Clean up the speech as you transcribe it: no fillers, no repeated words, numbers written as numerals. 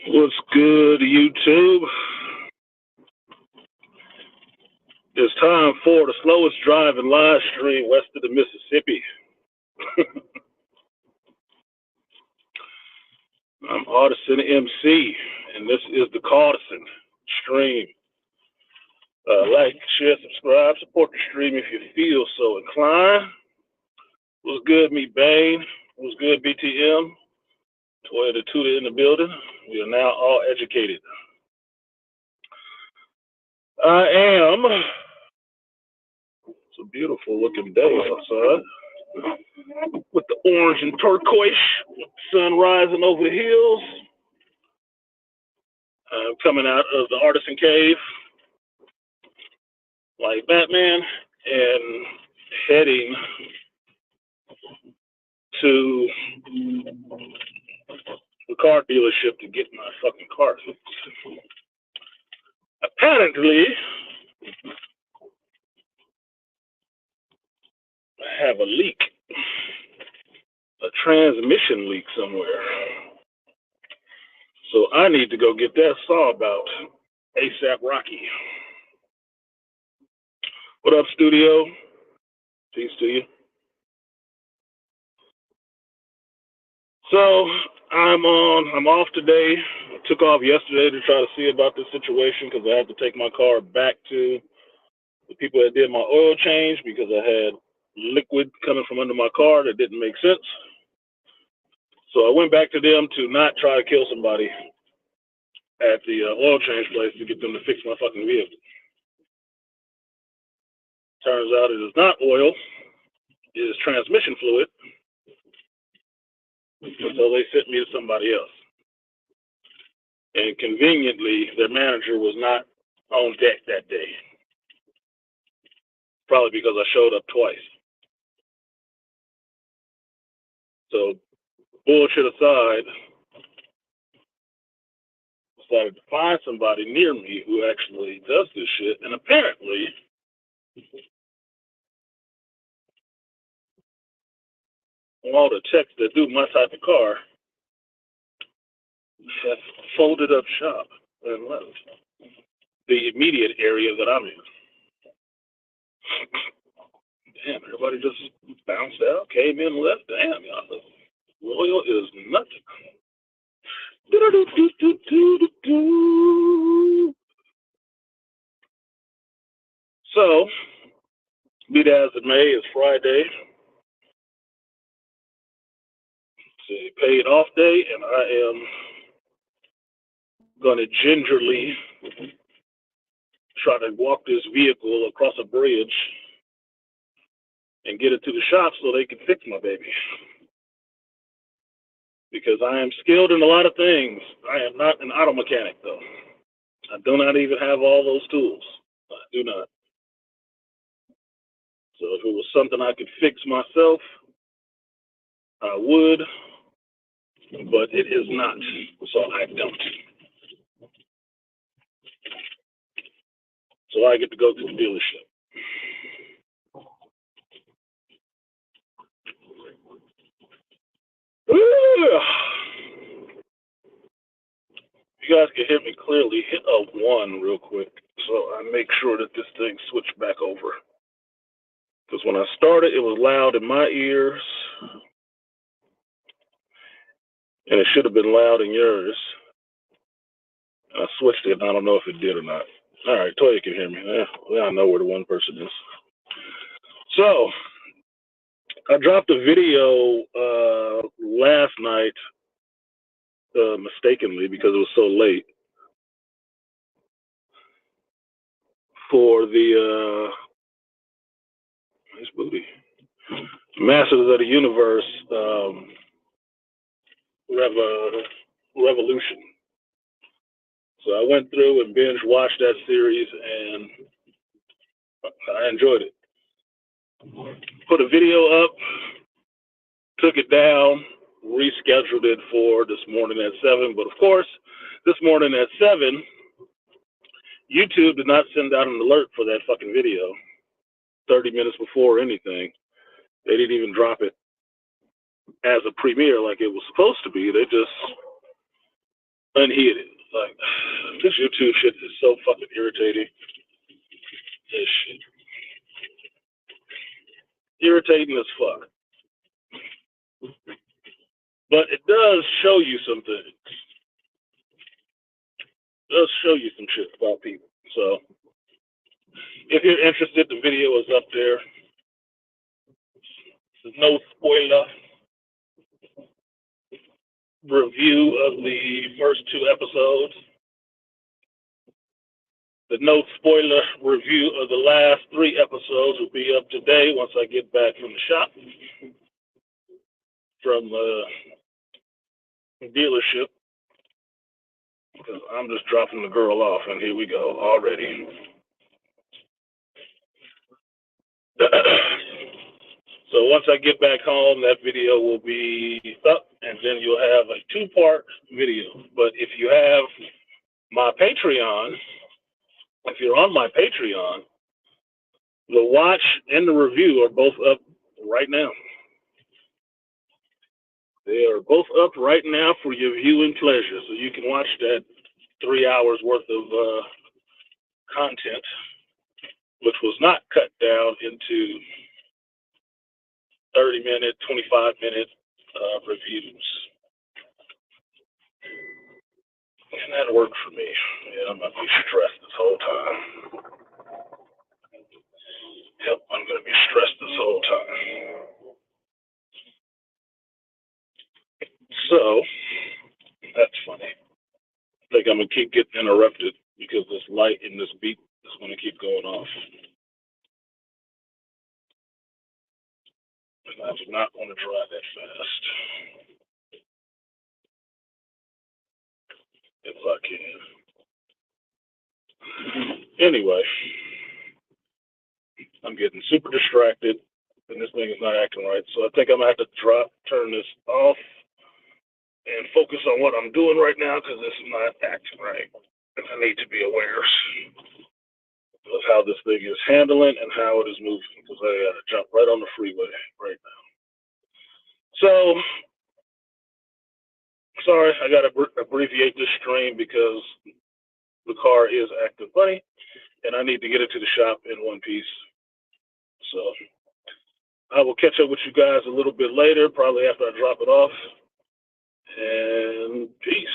What's good, YouTube? It's time for the slowest driving live stream west of the Mississippi. I'm CArtisan MC, and this is the CArtisan stream. Like, share, subscribe, support the stream if you feel so inclined. What's good, me Bane? What's good, BTM? Toya the Tutor in the building. We are now all educated. I am. It's a beautiful looking day outside with the orange and turquoise, sun rising over the hills. I'm coming out of the Artisan Cave like Batman and heading to the car dealership to get my fucking car fixed. Apparently, I have a leak, a transmission leak somewhere. So I need to go get that solved out ASAP Rocky. What up, studio? Peace to you. So I'm off today. I took off yesterday to try to see about this situation because I had to take my car back to the people that did my oil change because I had liquid coming from under my car that didn't make sense. So I went back to them to not try to kill somebody at the oil change place to get them to fix my fucking vehicle. Turns out it is not oil, it is transmission fluid. So they sent me to somebody else. And conveniently, their manager was not on deck that day. Probably because I showed up twice. So, bullshit aside, decided to find somebody near me who actually does this shit. And apparently, all the techs that do my type of car have folded up shop and left the immediate area that I'm in. Damn, everybody just bounced out, came in, left. Damn, y'all. Loyal is nothing. So, be that as it may, it's Friday. It's a paid off day, and I am going to gingerly try to walk this vehicle across a bridge and get it to the shop so they can fix my baby. Because I am skilled in a lot of things. I am not an auto mechanic, though. I do not even have all those tools. I do not. So if it was something I could fix myself, I would, but it is not, so I don't. So I get to go to the dealership. If you guys can hear me clearly, hit a 1 real quick so I make sure that this thing switched back over. Because when I started, it was loud in my ears, and it should have been loud in yours. And I switched it, and I don't know if it did or not. All right, Toya can hear me. I know where the one person is. So, I dropped a video last night mistakenly because it was so late for the nice booty Masters of the Universe Revolution. So I went through and binge watched that series, and I enjoyed it. Put a video up, took it down, rescheduled it for this morning at 7. But of course, this morning at 7, YouTube did not send out an alert for that fucking video 30 minutes before anything. They didn't even drop it as a premiere like it was supposed to be. They just unhit it. Like, this YouTube shit is so fucking irritating. This shit. Irritating as fuck. But it does show you some things. It does show you some shit about people. So, if you're interested, the video is up there. There's no spoiler review of the first 2 episodes. The no spoiler review of the last 3 episodes will be up today once I get back from the shop, from the dealership, because I'm just dropping the girl off, and here we go already. So once I get back home, that video will be up, and then you'll have a 2-part video. But if you have my Patreon, if you're on my Patreon, the watch and the review are both up right now. They are both up right now for your viewing pleasure. So you can watch that 3 hours worth of content, which was not cut down into 30-minute, 25-minute reviews. And that worked for me. Yeah, I'm not going to be stressed this whole time. Yep, I'm going to be stressed this whole time. So, that's funny. I think I'm going to keep getting interrupted because this light and this beat is going to keep going off. And I do not want to drive that fast. If I can. Anyway, I'm getting super distracted, and this thing is not acting right. So I think I'm going to have to turn this off, and focus on what I'm doing right now because this is not acting right. And I need to be aware of how this thing is handling and how it is moving because I got to jump right on the freeway right now. So, sorry, I got to abbreviate this stream because the car is acting funny and I need to get it to the shop in one piece. So, I will catch up with you guys a little bit later, probably after I drop it off. And peace.